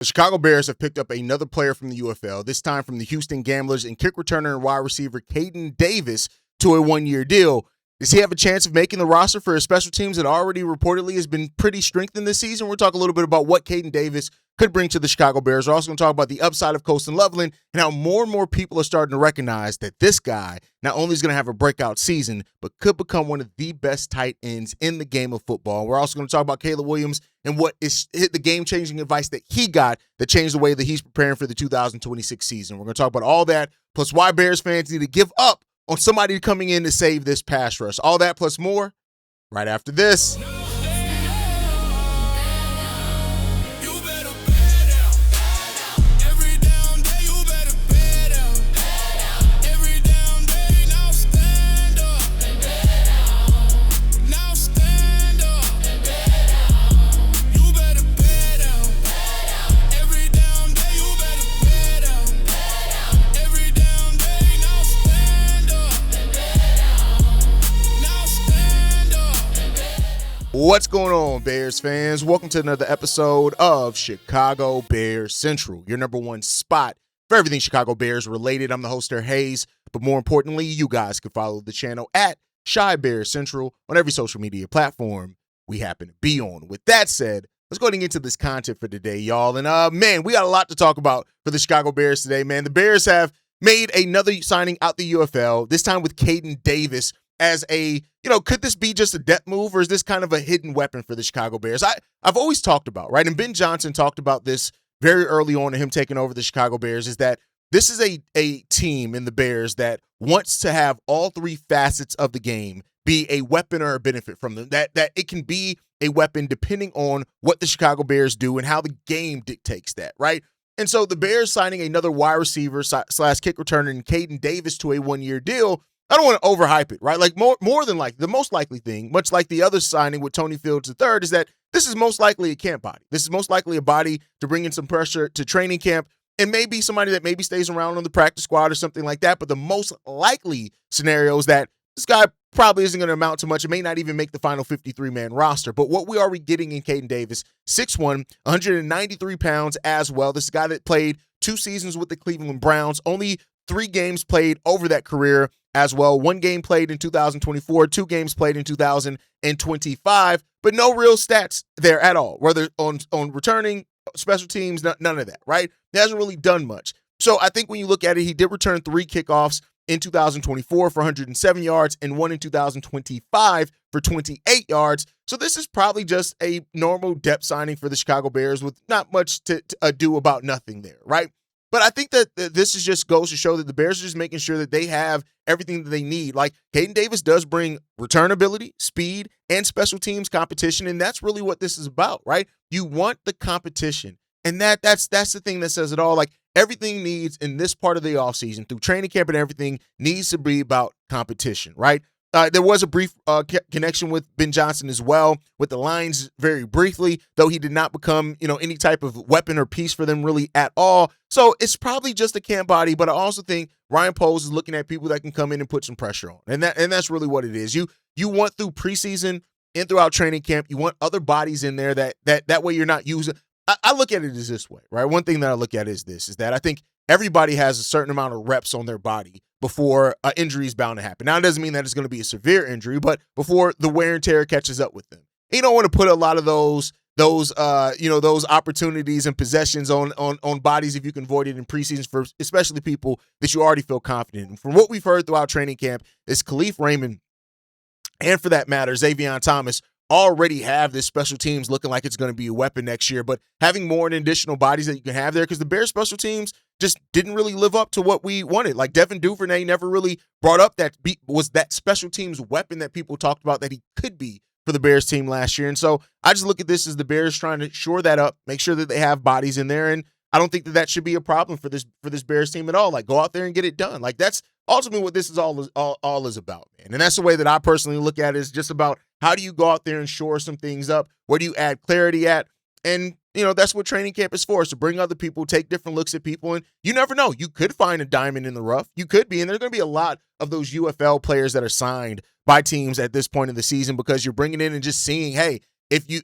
The Chicago Bears have picked up another player from the UFL, this time from the Houston Gamblers, and kick returner and wide receiver Kaden Davis to a one-year deal. Does he have a chance of making the roster for his special teams that already reportedly has been pretty strengthened this season? We'll talk a little bit about what Kaden Davis could bring to the Chicago Bears. We're also going to talk about the upside of Colston Loveland and how more and more people are starting to recognize that this guy not only is going to have a breakout season, but could become one of the best tight ends in the game of football. We're also going to talk about Caleb Williams and what is the game-changing advice that he got that changed the way that he's preparing for the 2026 season. We're going to talk about all that, plus why Bears fans need to give up on somebody coming in to save this pass rush. All that plus more right after this. What's going on, Bears fans? Welcome to another episode of Chicago Bears Central, your number one spot for everything Chicago Bears related. I'm the host there, Haize, but more importantly, you guys can follow the channel at Chi Bears Central on every social media platform we happen to be on. With that said, let's go ahead and get to this content for today, y'all. And man, we got a lot to talk about for the Chicago Bears today, man. The Bears have made another signing out the UFL, this time with Kaden Davis as a, could this be just a depth move, or is this kind of a hidden weapon for the Chicago Bears? I've always talked about, right, and Ben Johnson talked about this very early on in him taking over the Chicago Bears, is that this is a team in the Bears that wants to have all three facets of the game be a weapon or a benefit from them, that it can be a weapon depending on what the Chicago Bears do and how the game dictates that, right? And so the Bears signing another wide receiver slash kick returner in Kaden Davis to a one-year deal, I don't want to overhype it, right? Like more than like the most likely thing, much like the other signing with Tony Fields III, is that this is most likely a camp body. This is most likely a body to bring in some pressure to training camp and maybe somebody that maybe stays around on the practice squad or something like that. But the most likely scenario is that this guy probably isn't going to amount to much. It may not even make the final 53-man roster. But what we are getting in Kaden Davis, 6'1", 193 pounds as well. This is a guy that played 2 seasons with the Cleveland Browns, only 3 games played over that career as well. 1 game played in 2024, 2 games played in 2025, but no real stats there at all, whether on returning, special teams, none of that, right? He hasn't really done much. So I think when you look at it, he did return 3 kickoffs in 2024 for 107 yards and 1 in 2025 for 28 yards. So this is probably just a normal depth signing for the Chicago Bears with not much to do about nothing there, right? But I think that this is just goes to show that the Bears are just making sure that they have everything that they need. Like, Kaden Davis does bring return ability, speed, and special teams competition, and that's really what this is about, right? You want the competition, and that's the thing that says it all. Like, everything needs in this part of the offseason, through training camp and everything, needs to be about competition, right? There was a brief connection with Ben Johnson as well, with the Lions very briefly, though he did not become, any type of weapon or piece for them really at all. So it's probably just a camp body, but I also think Ryan Poles is looking at people that can come in and put some pressure on. And that's really what it is. You want through preseason and throughout training camp, you want other bodies in there that way you're not using. I look at it as this way, right? One thing that I look at is that I think everybody has a certain amount of reps on their body before an injury is bound to happen. Now, it doesn't mean that it's going to be a severe injury, but before the wear and tear catches up with them. You don't want to put a lot of those opportunities and possessions on bodies if you can avoid it in preseasons, for especially people that you already feel confident in. From what we've heard throughout training camp, is Khalif Raymond, and for that matter, Xavion Thomas, already have this special teams looking like it's going to be a weapon next year, but having more and additional bodies that you can have there, because the Bears special teams just didn't really live up to what we wanted. Like, Devin Duvernay never really brought up that was that special teams weapon that people talked about that he could be for the Bears team last year. And so I just look at this as the Bears trying to shore that up, make sure that they have bodies in there. And I don't think that should be a problem for this Bears team at all. Like, go out there and get it done. Like, that's ultimately what this is all is about, man. And that's the way that I personally look at it, is just about how do you go out there and shore some things up? Where do you add clarity at? And, that's what training camp is for, is to bring other people, take different looks at people. And you never know. You could find a diamond in the rough. You could be. And there's going to be a lot of those UFL players that are signed by teams at this point in the season, because you're bringing in and just seeing, hey,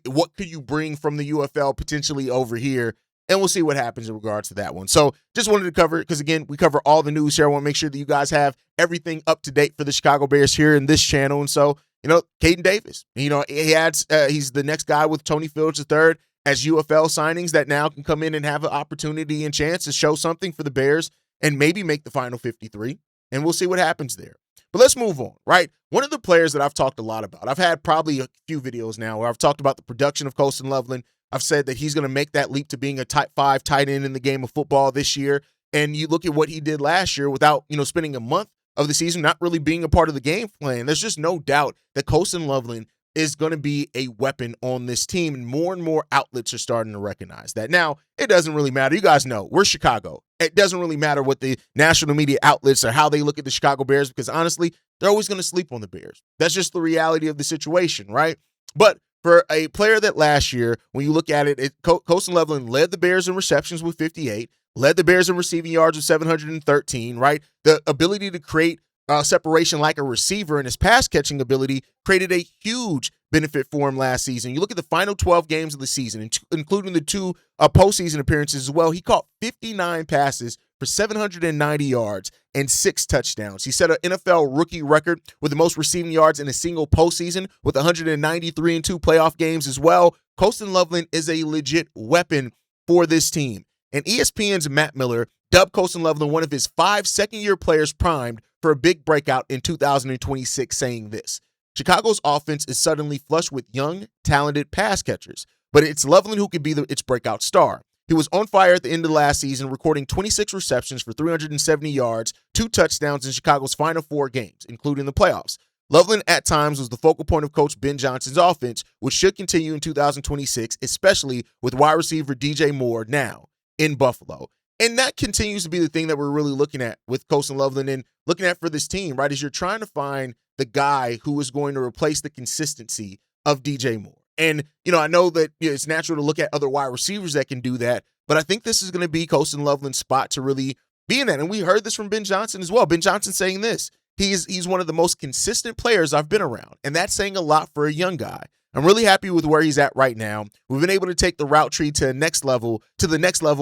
what could you bring from the UFL potentially over here and we'll see what happens in regards to that one. So just wanted to cover it because, again, we cover all the news here. I want to make sure that you guys have everything up to date for the Chicago Bears here in this channel. And so, Kaden Davis, he's the next guy with Tony Fields III as UFL signings that now can come in and have an opportunity and chance to show something for the Bears and maybe make the final 53. And we'll see what happens there. But let's move on, right? One of the players that I've talked a lot about, I've had probably a few videos now where I've talked about the production of Colston Loveland. I've said that he's going to make that leap to being a type 5 tight end in the game of football this year. And you look at what he did last year without, spending a month of the season not really being a part of the game plan. There's just no doubt that Colston Loveland is going to be a weapon on this team, and more outlets are starting to recognize that. Now, it doesn't really matter. You guys know, we're Chicago. It doesn't really matter what the national media outlets or how they look at the Chicago Bears because, honestly, they're always going to sleep on the Bears. That's just the reality of the situation, right? But for a player that last year, when you look at it, Colston Loveland led the Bears in receptions with 58, led the Bears in receiving yards with 713, right? The ability to create separation like a receiver and his pass catching ability created a huge benefit for him last season. You look at the final 12 games of the season, including the 2 postseason appearances as well. He caught 59 passes for 790 yards and 6 touchdowns. He set an NFL rookie record with the most receiving yards in a single postseason with 193 in 2 playoff games as well. Colston Loveland is a legit weapon for this team. And ESPN's Matt Miller dubbed Colston Loveland one of his 5 second-year players primed for a big breakout in 2026, saying this: Chicago's offense is suddenly flush with young, talented pass catchers, but it's Loveland who could be its breakout star. He was on fire at the end of last season, recording 26 receptions for 370 yards, 2 touchdowns in Chicago's final 4 games, including the playoffs. Loveland at times was the focal point of Coach Ben Johnson's offense, which should continue in 2026, especially with wide receiver DJ Moore now in Buffalo. And that continues to be the thing that we're really looking at with Colston Loveland and looking at for this team, right, is you're trying to find the guy who is going to replace the consistency of DJ Moore. And, I know that it's natural to look at other wide receivers that can do that, but I think this is going to be Colston Loveland's spot to really be in that. And we heard this from Ben Johnson as well. Ben Johnson saying this: he's one of the most consistent players I've been around, and that's saying a lot for a young guy. I'm really happy with where he's at right now. We've been able to take the route tree to the next level,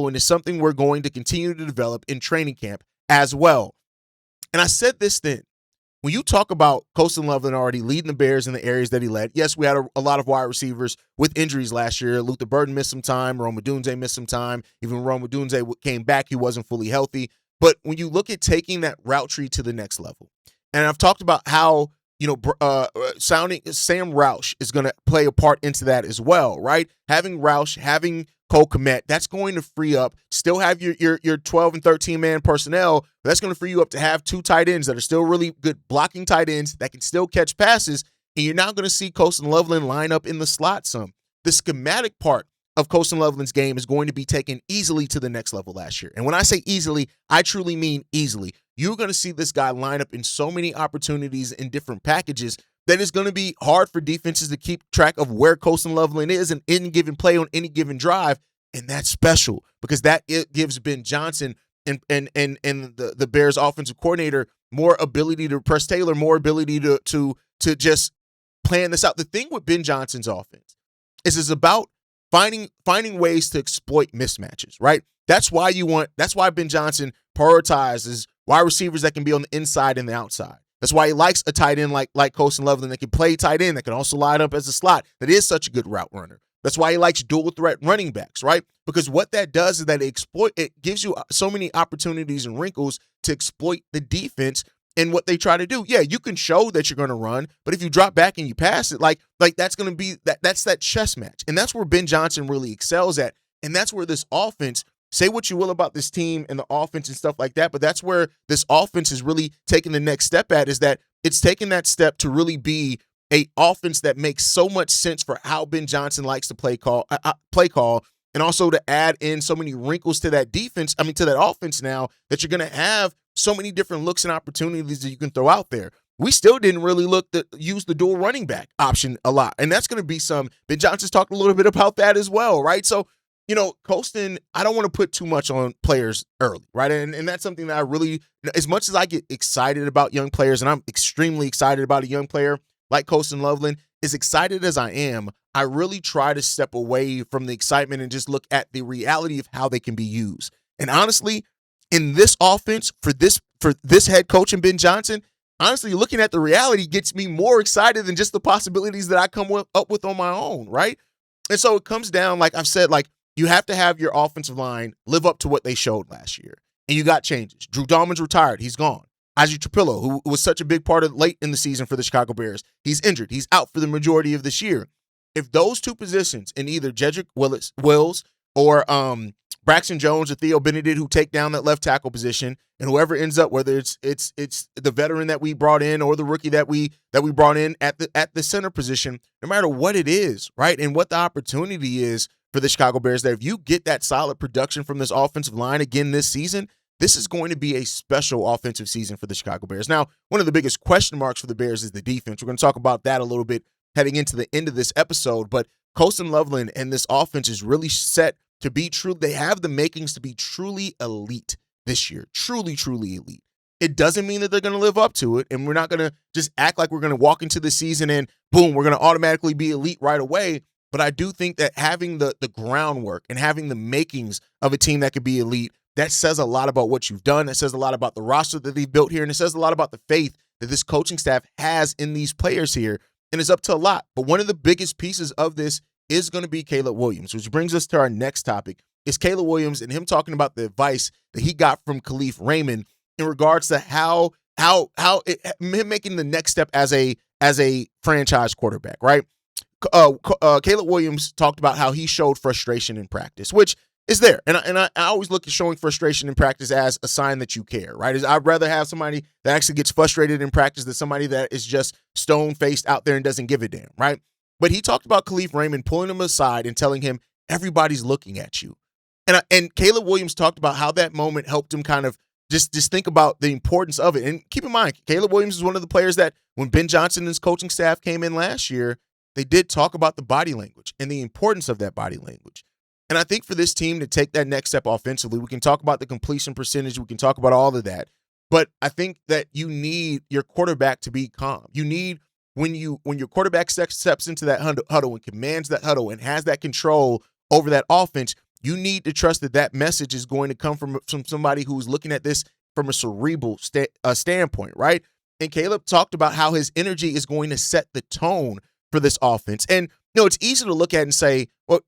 and it's something we're going to continue to develop in training camp as well. And I said this then. When you talk about Colston Loveland already leading the Bears in the areas that he led, yes, we had a lot of wide receivers with injuries last year. Luther Burden missed some time. Rome Odunze missed some time. Even when Rome Odunze came back, he wasn't fully healthy. But when you look at taking that route tree to the next level, and I've talked about how Sam Roush is going to play a part into that as well, right? Having Roush, having Cole Kmet, that's going to free up, still have your 12 and 13 man personnel, but that's going to free you up to have 2 tight ends that are still really good blocking tight ends that can still catch passes, and you're now going to see Colston Loveland line up in the slot some. The schematic part of Colston Loveland's game is going to be taken easily to the next level last year. And when I say easily, I truly mean easily. You're going to see this guy line up in so many opportunities in different packages that it's going to be hard for defenses to keep track of where Colston Loveland is in any given play on any given drive. And that's special because it gives Ben Johnson and the Bears offensive coordinator more ability to press Taylor, more ability to just plan this out. The thing with Ben Johnson's offense is it's about finding ways to exploit mismatches, right? That's why Ben Johnson prioritizes wide receivers that can be on the inside and the outside. That's why he likes a tight end like Colston Loveland that can play tight end, that can also line up as a slot, that is such a good route runner. That's why he likes dual threat running backs, right? Because what that does is that it gives you so many opportunities and wrinkles to exploit the defense and what they try to do. Yeah, you can show that you're going to run, but if you drop back and you pass it, like that's going to be that's that chess match. And that's where Ben Johnson really excels at. And that's where this offense, say what you will about this team and the offense and stuff like that, but that's where this offense is really taking the next step at, is that it's taking that step to really be a offense that makes so much sense for how Ben Johnson likes to play call, and also to add in so many wrinkles to that defense, to that offense now, that you're going to have so many different looks and opportunities that you can throw out there. We still didn't really use the dual running back option a lot, and that's going to be Ben Johnson's talked a little bit about that as well, right? So, Colston, I don't want to put too much on players early, right? And that's something that I really, as much as I get excited about young players, and I'm extremely excited about a young player like Colston Loveland, as excited as I am, I really try to step away from the excitement and just look at the reality of how they can be used. And honestly, in this offense, for this head coach and Ben Johnson, honestly, looking at the reality gets me more excited than just the possibilities that I up with on my own, right? And so it comes down, like I've said, like you have to have your offensive line live up to what they showed last year. And you got changes. Drew Dahlman's retired. He's gone. Isaac Trapillo, who was such a big part of late in the season for the Chicago Bears, he's injured. He's out for the majority of this year. If those two positions in either Jedrick Wills or Braxton Jones or Theo Benedict, who take down that left tackle position, and whoever ends up, whether it's the veteran that we brought in or the rookie that we brought in at the center position, no matter what it is, right, and what the opportunity is for the Chicago Bears, that if you get that solid production from this offensive line again this season, this is going to be a special offensive season for the Chicago Bears. Now, one of the biggest question marks for the Bears is the defense. We're going to talk about that a little bit heading into the end of this episode, but Colston Loveland and this offense is really set to be true. They have the makings to be truly elite this year, truly, truly elite. It doesn't mean that they're going to live up to it, and we're not going to just act like we're going to walk into the season and boom, we're going to automatically be elite right away. But I do think that having the groundwork and having the makings of a team that could be elite, that says a lot about what you've done. That says a lot about the roster that they've built here, and it says a lot about the faith that this coaching staff has in these players here. And it's up to a lot. But one of the biggest pieces of this is going to be Caleb Williams, which brings us to our next topic. Is Caleb Williams and him talking about the advice that he got from Khalif Raymond in regards to him making the next step as a franchise quarterback, right? Caleb Williams talked about how he showed frustration in practice, which is there. And I always look at showing frustration in practice as a sign that you care, right? I'd rather have somebody that actually gets frustrated in practice than somebody that is just stone-faced out there and doesn't give a damn, right? But he talked about Khalif Raymond pulling him aside and telling him, everybody's looking at you. And Caleb Williams talked about how that moment helped him kind of just think about the importance of it. And keep in mind, Caleb Williams is one of the players that when Ben Johnson and his coaching staff came in last year, they did talk about the body language and the importance of that body language. And I think for this team to take that next step offensively, we can talk about the completion percentage. We can talk about all of that. But I think that you need your quarterback to be calm. You need when your quarterback steps into that huddle and commands that huddle and has that control over that offense, you need to trust that message is going to come from somebody who's looking at this from a cerebral standpoint, right? And Caleb talked about how his energy is going to set the tone for this offense. And, it's easy to look at and say, well,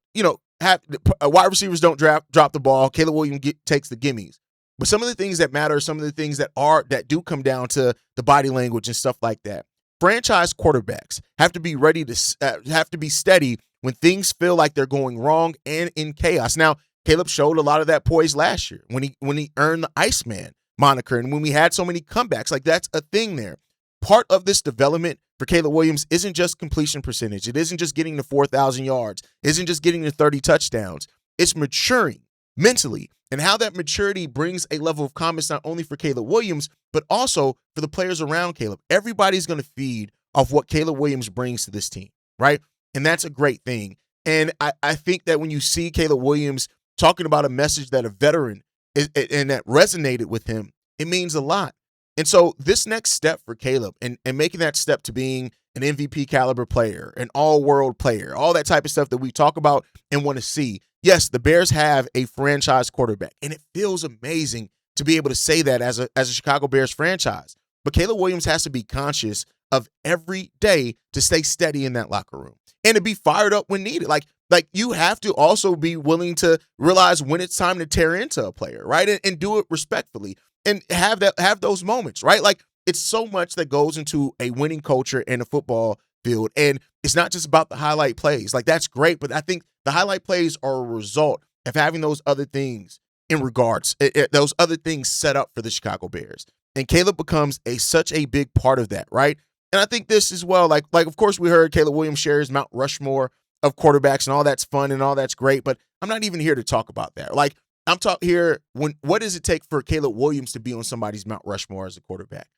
wide receivers don't drop the ball. Caleb Williams takes the gimmies. But some of the things that matter, some of the things that do come down to the body language and stuff like that. Franchise quarterbacks have to be ready to have to be steady when things feel like they're going wrong and in chaos. Now, Caleb showed a lot of that poise last year when he earned the Iceman moniker and when we had so many comebacks. Like, that's a thing there. Part of this development for Caleb Williams isn't just completion percentage. It isn't just getting to 4,000 yards. It isn't just getting to 30 touchdowns. It's maturing mentally, and how that maturity brings a level of calmness not only for Caleb Williams, but also for the players around Caleb. Everybody's going to feed off what Caleb Williams brings to this team, right? And that's a great thing. And I think that when you see Caleb Williams talking about a message that a veteran and that resonated with him, it means a lot. And so this next step for Caleb and making that step to being an MVP caliber player, an all-world player, all that type of stuff that we talk about and want to see. Yes, the Bears have a franchise quarterback, and it feels amazing to be able to say that as a Chicago Bears franchise. But Caleb Williams has to be conscious of every day to stay steady in that locker room and to be fired up when needed. Like you have to also be willing to realize when it's time to tear into a player, right? And do it respectfully. And have those moments, right? Like, it's so much that goes into a winning culture in a football field. And it's not just about the highlight plays. Like, that's great, but I think the highlight plays are a result of having those other things those other things set up for the Chicago Bears. And Caleb becomes such a big part of that, right? And I think this as well, like of course we heard Caleb Williams share his Mount Rushmore of quarterbacks, and all that's fun and all that's great, but I'm not even here to talk about that. Like, I'm talking here, what does it take for Caleb Williams to be on somebody's Mount Rushmore as a quarterback?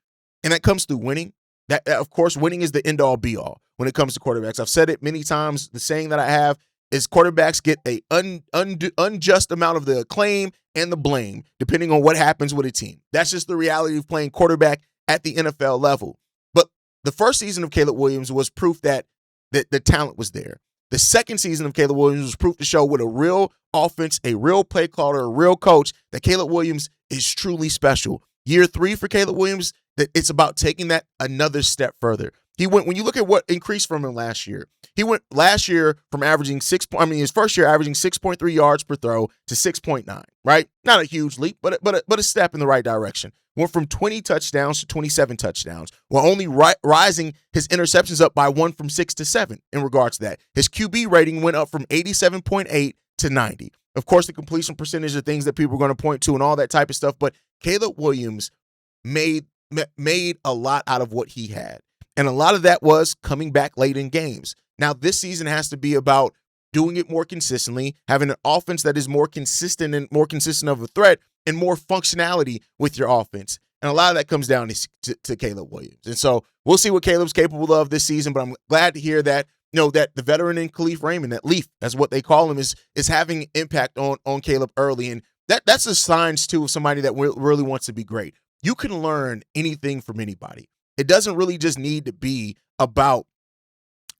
And that comes through winning. That, of course, winning is the end-all, be-all when it comes to quarterbacks. I've said it many times. The saying that I have is quarterbacks get a unjust amount of the acclaim and the blame, depending on what happens with a team. That's just the reality of playing quarterback at the NFL level. But the first season of Caleb Williams was proof that the talent was there. The second season of Caleb Williams was proof to show with a real offense, a real play caller, a real coach, that Caleb Williams is truly special. Year 3 for Caleb Williams, that it's about taking that another step further. When you look at what increased from him last year, he went last year from averaging his first year averaging 6.3 yards per throw to 6.9, right? Not a huge leap, but a step in the right direction. Went from 20 touchdowns to 27 touchdowns, while only rising his interceptions up by 1 from 6 to 7 in regards to that. His QB rating went up from 87.8 to 90. Of course, the completion percentage are things that people are going to point to and all that type of stuff, but Caleb Williams made a lot out of what he had. And a lot of that was coming back late in games. Now, this season has to be about doing it more consistently, having an offense that is more consistent of a threat and more functionality with your offense. And a lot of that comes down to Caleb Williams. And so we'll see what Caleb's capable of this season, but I'm glad to hear that, that the veteran in Khalif Raymond, that Leaf, that's what they call him, is having impact on Caleb early. And that's a sign, too, of somebody that really wants to be great. You can learn anything from anybody. It doesn't really just need to be about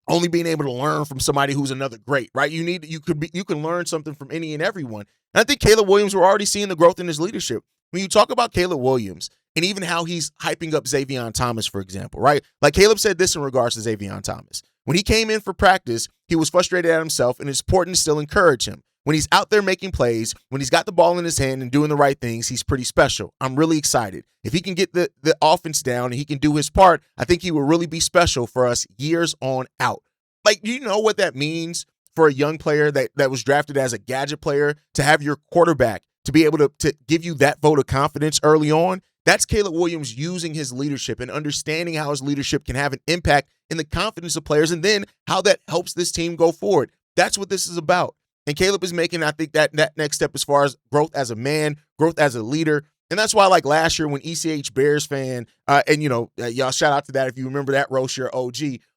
only being able to learn from somebody who's another great, right? You can learn something from any and everyone. And I think Caleb Williams, we're already seeing the growth in his leadership. When you talk about Caleb Williams and even how he's hyping up Xavier Thomas, for example, right? Like Caleb said this in regards to Xavier Thomas. When he came in for practice, he was frustrated at himself, and it's important to still encourage him. When he's out there making plays, when he's got the ball in his hand and doing the right things, he's pretty special. I'm really excited. If he can get the offense down and he can do his part, I think he will really be special for us years on out. Like, you know what that means for a young player that was drafted as a gadget player to have your quarterback to be able to give you that vote of confidence early on? That's Caleb Williams using his leadership and understanding how his leadership can have an impact in the confidence of players and then how that helps this team go forward. That's what this is about. And Caleb is making, I think, that next step as far as growth as a man, growth as a leader. And that's why, like last year when ECH Bears fan, and y'all shout out to that if you remember that roast, your OG.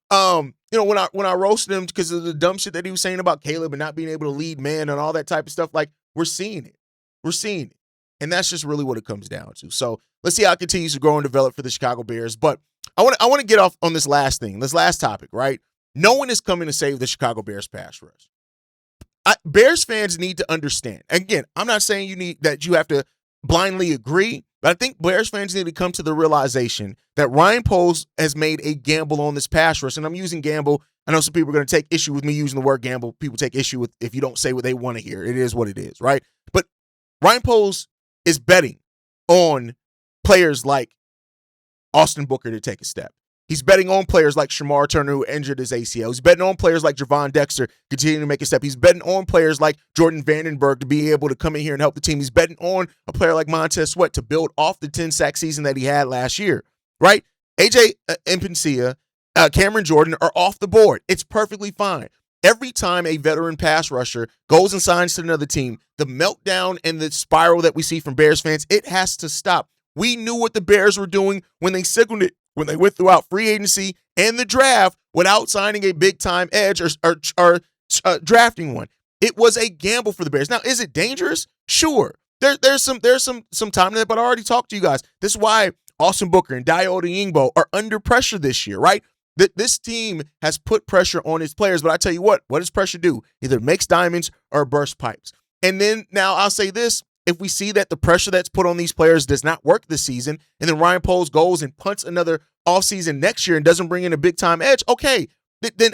When I roasted him because of the dumb shit that he was saying about Caleb and not being able to lead man and all that type of stuff, like we're seeing it. We're seeing it. And that's just really what it comes down to. So let's see how it continues to grow and develop for the Chicago Bears. But I want to get off on this last topic, right? No one is coming to save the Chicago Bears pass rush. Bears fans need to understand. Again, I'm not saying you have to blindly agree, but I think Bears fans need to come to the realization that Ryan Poles has made a gamble on this pass rush. And I'm using gamble. I know some people are going to take issue with me using the word gamble. People take issue with if you don't say what they want to hear. It is what it is, right? But Ryan Poles is betting on players like Austin Booker to take a step. He's betting on players like Shamar Turner, who injured his ACL. He's betting on players like Javon Dexter continuing to make a step. He's betting on players like Jordan Vandenberg to be able to come in here and help the team. He's betting on a player like Montez Sweat to build off the 10-sack season that he had last year, right? AJ Impencia, Cameron Jordan are off the board. It's perfectly fine. Every time a veteran pass rusher goes and signs to another team, the meltdown and the spiral that we see from Bears fans, it has to stop. We knew what the Bears were doing when they signaled it, when they went throughout free agency and the draft without signing a big-time edge or drafting one. It was a gamble for the Bears. Now, is it dangerous? Sure. There's some time in that, but I already talked to you guys. This is why Austin Booker and Dayo Odeyingbo are under pressure this year, right? This team has put pressure on its players, but I tell you what does pressure do? Either makes diamonds or bursts pipes. And then now I'll say this. If we see that the pressure that's put on these players does not work this season, and then Ryan Poles goes and punts another offseason next year and doesn't bring in a big-time edge, okay, then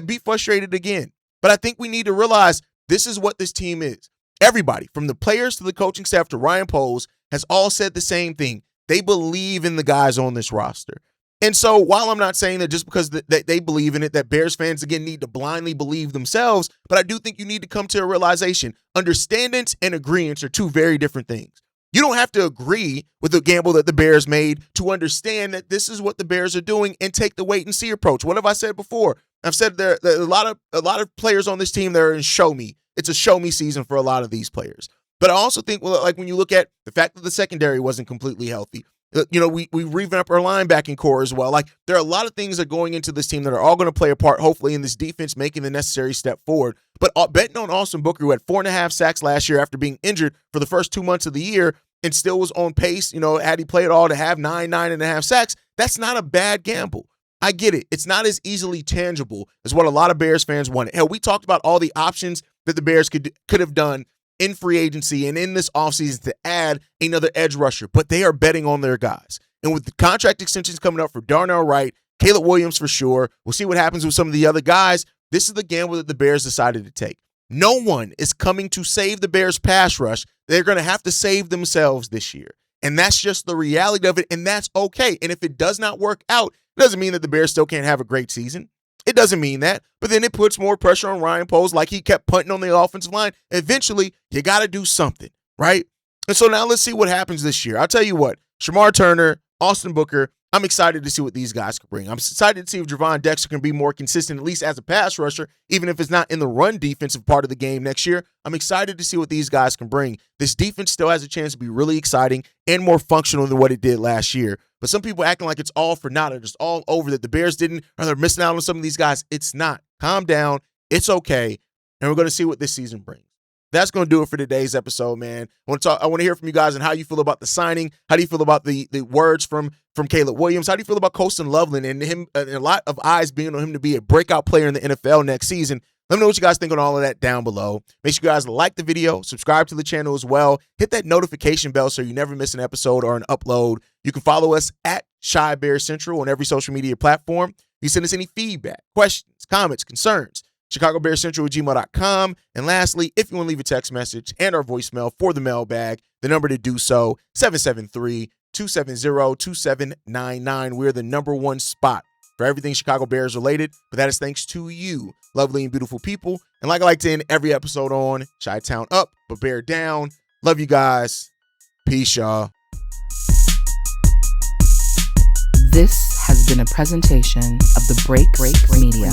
be frustrated again. But I think we need to realize this is what this team is. Everybody, from the players to the coaching staff to Ryan Poles, has all said the same thing. They believe in the guys on this roster. And so while I'm not saying that just because they believe in it, that Bears fans, again, need to blindly believe themselves, but I do think you need to come to a realization. Understandance and agreeance are two very different things. You don't have to agree with the gamble that the Bears made to understand that this is what the Bears are doing and take the wait and see approach. What have I said before? I've said there are a lot of players on this team that are in show me. It's a show me season for a lot of these players. But I also think, like when you look at the fact that the secondary wasn't completely healthy, we revamped our linebacking core as well. Like, there are a lot of things that are going into this team that are all going to play a part, hopefully, in this defense making the necessary step forward. But betting on Austin Booker, who had 4.5 sacks last year after being injured for the first 2 months of the year and still was on pace, had he played all to have 9.5 sacks, that's not a bad gamble. I get it. It's not as easily tangible as what a lot of Bears fans wanted. Hell, we talked about all the options that the Bears could have done in free agency and in this offseason to add another edge rusher, but they are betting on their guys. And with the contract extensions coming up for Darnell Wright, Caleb Williams for sure, we'll see what happens with some of the other guys. This is the gamble that the Bears decided to take. No one is coming to save the Bears pass rush. They're going to have to save themselves this year. And that's just the reality of it, and that's okay. And if it does not work out, it doesn't mean that the Bears still can't have a great season. It doesn't mean that. But then it puts more pressure on Ryan Poles like he kept punting on the offensive line. Eventually, you got to do something, right? And so now let's see what happens this year. I'll tell you what, Shamar Turner, Austin Booker, I'm excited to see what these guys can bring. I'm excited to see if Javon Dexter can be more consistent, at least as a pass rusher, even if it's not in the run defensive part of the game next year. I'm excited to see what these guys can bring. This defense still has a chance to be really exciting and more functional than what it did last year. But some people acting like it's all for naught or just all over, that the Bears didn't, or they're missing out on some of these guys. It's not. Calm down. It's okay. And we're going to see what this season brings. That's going to do it for today's episode, man. I want to hear from you guys and how you feel about the signing. How do you feel about the words from Caleb Williams? How do you feel about Colston Loveland and him, and a lot of eyes being on him to be a breakout player in the NFL next season? Let me know what you guys think on all of that down below. Make sure you guys like the video, subscribe to the channel as well. Hit that notification bell so you never miss an episode or an upload. You can follow us at Chi Bear Central on every social media platform. You send us any feedback, questions, comments, concerns. ChicagoBearsCentral@gmail.com. And lastly, if you want to leave a text message and our voicemail for the mailbag, the number to do so, 773-270-2799. We're the #1 spot for everything Chicago Bears related, but that is thanks to you, lovely and beautiful people. And like I like to end every episode on, Chi-Town up, but Bear down. Love you guys. Peace, y'all. This has been a presentation of the Break Media.